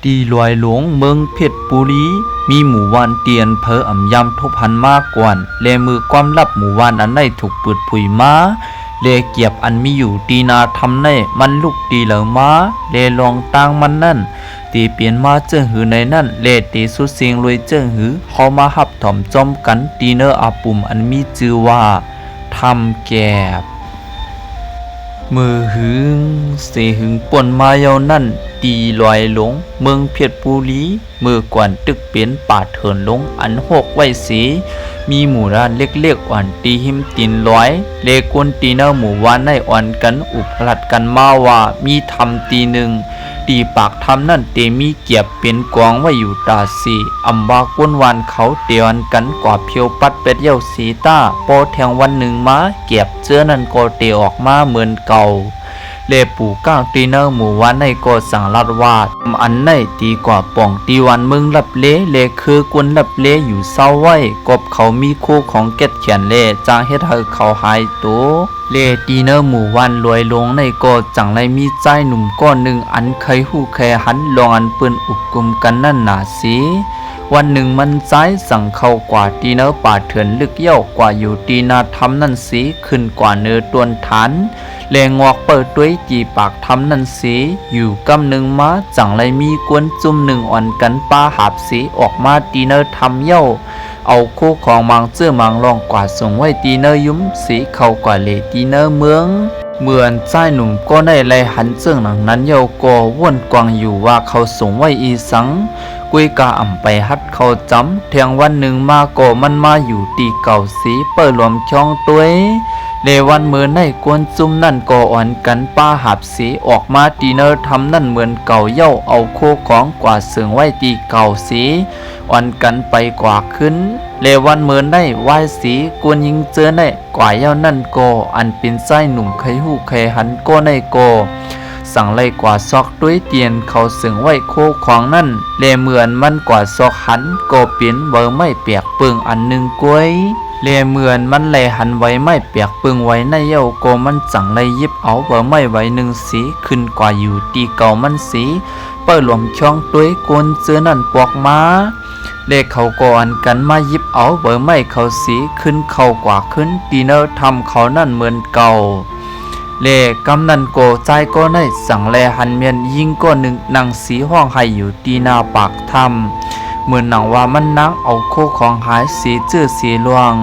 ตีลอยหลวงเมืองเพชรบุรีมีหมู่บ้านเตียนเพออ่ำยำทบหันมากกว่าเลมือความลับหมู่บ้านอันได้ถูกเปิดเผยมาเลเกียบอันมีอยู่ตีนาทำในมันลูกตีเหลือมาเลลองตางมันนั่นตีเปลี่ยนมาเจิ้งหือในนั่นเลตีสุดเสียงรวยเจิ้งหือเขามาหับถ่อมจอมกันตีเนออาปุ่มอันมีชื่อว่าทำแกบมือหึงเสหึงป่นมายาวนั่นตีลอยหลงเมืองเพชรบุรีมือกวนตึกเป็นป่าเถินลงอันหกไว้สีมีหมู่ร้านเล็กๆอ่อนตีหิมตีนร้อยเลกวนตีเนอหมู่วานในอ่อนกันอุบพลัดกันมาว่ามีทำตีหนึ่งตีปากทำนั่นเตมีเกียบเป็นกองไว้อยู่ตาสีอัมบากวนวานเขาเตียนกันกว่าเพียวปัดเป็ดเย้าสีตาโปแทงวันหนึ่งมาเก็บเจือนั่นก็เตออกมาเหมือนเก่าเลปู่ก้างตีเนอหมู่วานในก็สั่งลัดว่าอันในตีกว่าป่องตีวันมึงลับเลคือกวนลับเลอยู่เศร้าไว้กบเขามีคู่ของเก็ดเขียนเลจางเฮ็ดให้เขาหายตัวเลตีเนอหมู่วันรวยลงในก็จังไรมีใจหนุ่มก้อนหนึ่งอันเคยหู้เคยหันลองอันปืนอุบกุมกันนั่นหนาสิวันหนึ่งมันใจสั่งเข้ากว่าตีเนอป่าเถื่อนลึกเย่ากว่าอยู่ตีนาทำนั่นสีขึ้นกว่าเนื้อตวนฐานแลงอกเปิดด้วยจีปากทำนันสีอยู่กำหนึ่งมาจังไรมีกวนจุ่มหนึ่งอ่อนกันป้าหาบสีออกมาตีเนอทำเย้าเอาคู่ของมังเจื้อมังลองกว่าส่งไว้ตีเนอยุ้มสีเข้ากว่าเลตีเนอเมืองเหมือนใจหนุ่มก็ได้ไล่หันเจื้องหนังนั้นเย้าก็ว่นกวางอยู่ว่าเขาส่งไว้อีสังกุยกาอ่ำไปฮัดเขาจำเทียงวันหนึ่งมาก็มันมาอยู่ตีเก่าสีเปิดรวมช่องตัวเลวันเมื่อในกวนจุ่มนั่นก็อ่อนกันป้าหับสีออกมาตีเนอทำนั่นเหมือนเก่าเย้าเอาโคของกว่าเสืองไว้ตีเก่าสีอ่อนกันไปกว่าขึ้นเลวันเมื่อในไหวสีกวนยิงเจอในกว่าเย้านั่นก็อันเป็นไส้หนุ่มเคยหูเคยหันก็ในก็สั่งไล่กว่าซอกด้วยเตียนเขาเสืองไว้โคของนั่นเลเหมือนมันกว่าซอกหันก็เปลี่ยนเบอร์ไม่เปียกเปลืองอันหนึ่งกล้วยเลเหมือนมันเลยหันไว้ไม่เปียกปึงไว้ในเย้าโกมันจังเลยยิบเอาเบอไม่ไว้หนึ่งสีขึ้นกว่าอยู่ตีเก่ามันสีเปิดหลวมช่องด้วยกวนเจือนั่นปวกมาเลเขาก่อนกันมายิบเอาเบอไม่เขาสีขึ้นเข้ากว่าขึ้นตีเนอทำเขานั่นเหมือนเก่าเลกำนันโกใจก็ได้สั่งแลหันเมียนยิงก็หนึ่งนางสีห้องให้อยู่ตีนาปากทำเหมือนหนังว่ามันนังเอาโคของหายสีจื้อสีลวง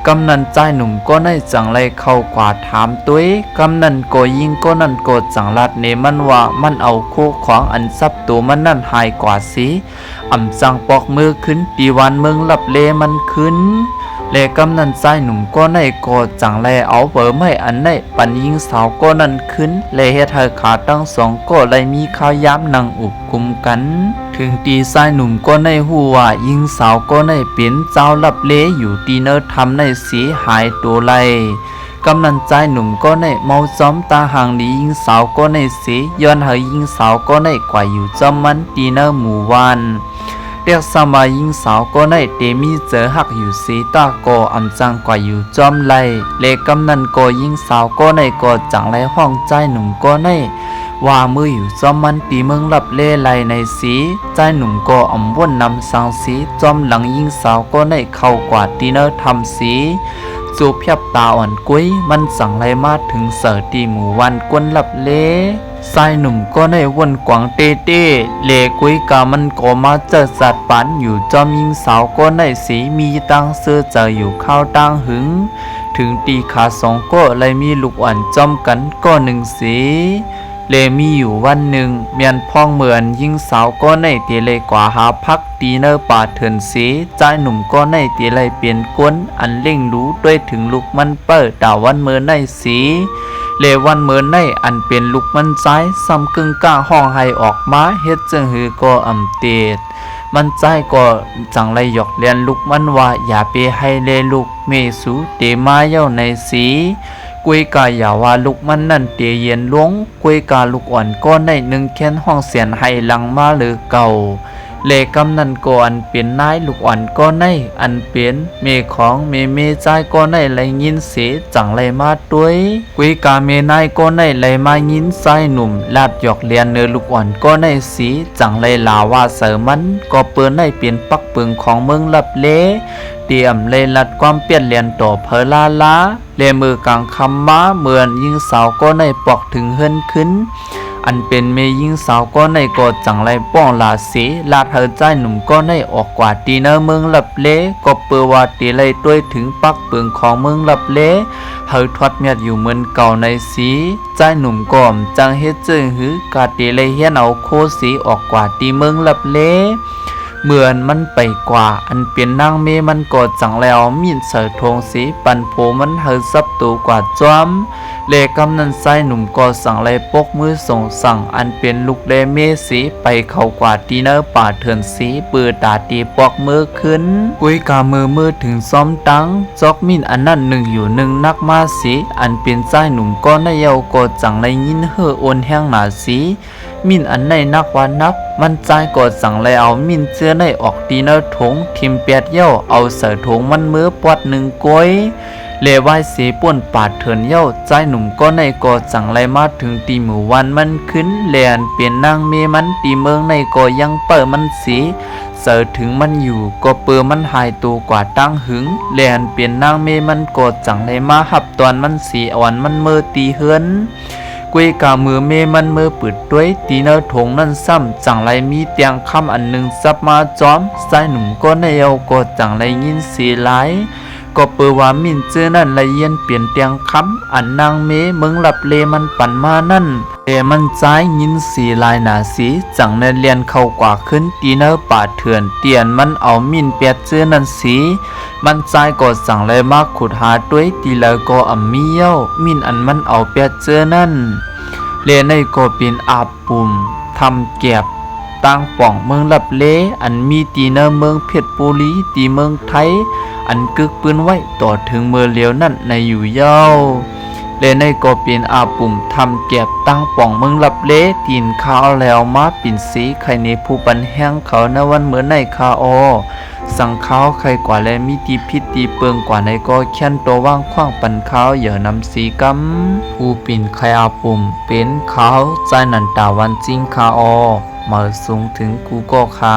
กำนันใจหนุ่มก็ได้จังไรเข้ากว่าถามตุ้ยกำนันโกยิงก็นั่นโกจังลัดเนมันว่ามันเอาโคของอันซับตัวมันนั่นหายกว่าสีอ่ำจังปอกมือขึ้นตีวันเมืองลับเลมันขึ้นเลกำนันใจหนุ่มก็ได้โกจังไรเอาเบอร์ไม่อันได้ปันยิงสาวก็นั่นขึ้นเลเฮ็ดให้ขาตั้งสองก็เลยมีข้าวย้ำนางอุบกุมกันถึงตีสายหนุ่มก็ในหัวยิงสาวก็ในเป็นเจ้าลับเลอยู่ตีเนอทำในสีหายตัวไลกำนันใจหนุ่มก็ในเมาจอมตาห่างดียิงสาวก็ในสีย้อนเหยยิงสาวก็ในกว่าอยู่จอมมันตีเนอหมู่วานเรียกสมายิงสาวก็ในเตมีเจอหักอยู่สีตาก็อำจังกว่าอยู่จอมไลเลกำนันก็ยิงสาวก็ในก็จังไรห้องใจหนุ่มก็ในว่ามืออยู่จอมมันตีเมืองลับเล่ไหลในสีใจหนุ่มก็อ่ำวนนำสังสีจอมหลังยิงสาวก็ในเข้ากว่าตีเนอทำสีจูบเพียบตาอ่อนกุ้ยมันสั่งไรมาถึงเสือตีหมู่วันกวนลับเล่สายหนุ่มก็ในวนกวางเต้เลกุ้ยกามันก็มาเจอสัตว์ปันอยู่จอมยิงสาวก็ในสีมีตั้งเสื้อเจออยู่ข้าวตั้งหึงถึงตีขาสองก็เลยมีลูกอ่อนจอมกันก็หนึ่งสีเลมีอยู่วันหนึ่งเมียนพ้องเหมือนยิงสาวก็ในเตียเลยกว่าหาพักตีเนอป่าเถินสีใจหนุ่มก็ในเตียเลยเปลี่ยนก้นอันเล่งรู้ด้วยถึงลูกมันเปิดดาวันเมื่อในสีเลวันเมื่อในอันเป็นลูกมันใจซ้ำกึ่งก้าห้องให้ออกมาเฮ็ดจึงหือก็อำเตดมันใจก็จังไรหยอกเลียนลูกมันว่าอย่าไปให้เลลูกเมสูเตมาเย้าในสีกุยกาอย่าว่าลูกมันนั่นเตียเย็นหลวงกุยกาลูกอ่อนก็ในหนึ่งแค้นห้องเสียนให้หลังมาหรือเก่า เลกำนันก็อันเป็นนายลูกอ่อนก็ในอันเป็นเมของเมใจก็ในไหลยินเสจังไหลมาด้วยกุยกาเมนายก็ในไหลมายินใจหนุ่มลาดหยอกเลียนเนอลูกอ่อนก็ในสีจังไหลลาว่าเสมันก็เปิ้นในเป็นปักปึงของเมืองลับเลเตรียมเลยลัดความเปลี่ยนเลียนต่อเพลาเลมือกลางคำม้าเหมือนยิงสาวก็ในปอกถึงเฮินขึ้นอันเป็นเมยิงสาวก็ในก็จังไรป้องลาสีลาดเธอใจหนุ่มก็ในออกกว่าตีเนอเมืองลับเลก็เปือว่าตีเลยด้วยถึงปักปึงของเมืองลับเลเธอทอดเมียดอยู่เหมือนเก่าในสีใจหนุ่มก่อมจังเฮ็ดจึงหือกาตีเลยเฮียนเอาโคสีออกกว่าตีเมืองลับเลเหมือนมันไปกว่าอันเป็นนางเมมันก็จังแล้วมีนเสือทงสีปันโผมันเฮอซับตูกว่าจอมเลกำนันไส้หนุ่มก็สั่งเลยปกมือส่งสั่งอันเป็นลูกเลเมสีไปเข้ากว่าดีเนอร์ป่าเถินสีปือตาตีปอกมือขึ้นกุยกามือถึงซ้อมตังจอกมินอันนั้นหนึ่งอยู่หนึ่งนักมาสีอันเป็นไส้หนุ่มก็ในเยาก็จังเลยยินเฮอโอนแห้งหนาสีมินอันในนักวันนักมันใจกดสั่งเลยเอามินเจือในออกดีเนอร์ถงทิมเปียดเย้าเอาเสือถงมันมือปวดหนึ่งก้อยเลวายสีป่วนปาดเถินเย้าใจหนุ่มก็ในกดสั่งเลยมาถึงตีหมู่วันมันขึ้นเลียนเปลี่ยนนางเมมันตีเมืองในก็ยังเปิดมันสีเสือถึงมันอยู่ก็เปิดมันหายตัวกว่าตั้งหึงเลียนเปลี่ยนนางเมมันกดสั่งเลยมาหับตอนมันสีอ่อนมันมือตีเฮือนกุยกามือเมมันมือปืดด้วยตีเนอถงนั่นซ้ำจังไรมีเตียงคำอันหนึ่งซับมาจอมสายหนุ่มก็ในเอาก็จังไรยินสีไหลก็เปิดว่ามินเจอนั่นละเย็นเปลี่ยนเตียงคำอันนางเมเมืองหลับเลมันปั่นมานั่นมันใจยินสีลายหนาสีจังในเลียนเข้ากว่าขึ้นตีเนอป่าเถื่อนเตียนมันเอามินเปียเจอนั่นสีมันใจก็สั่งเลยมาขุดหาด้วยตีแล้วก็อ่ำมีเย้ามินอันมันเอาเปียเจอนั่นเลในก็เป็นอาปุ่มทำเก็บตั้งป่องเมืองลับเลอันมีตีเนอเมืองเพชรบุรีตีเมืองไทยอันกึกปืนไว้ต่อถึงเมืองเลียวนั่นในอยู่เย้าเลในก็เป็นอาปุ่มทำเก็บตั้งป่องเมืองลับเลตีนข้าวแล้วมาปิ่นสีไข่ในผู้ปันแห้งเขาในวันเหมือนในคาอสั่งข้าวใครกว่าและมีตีพิษตีเปิงกว่าในก็แค้นตัวว่างขว้างปันข้าวอย่านำสีกำผู้ปิ่นไข่อาปุ่มเป็นข้าวใจนันตาวันจริงคาอมาสูงถึงกูก็คา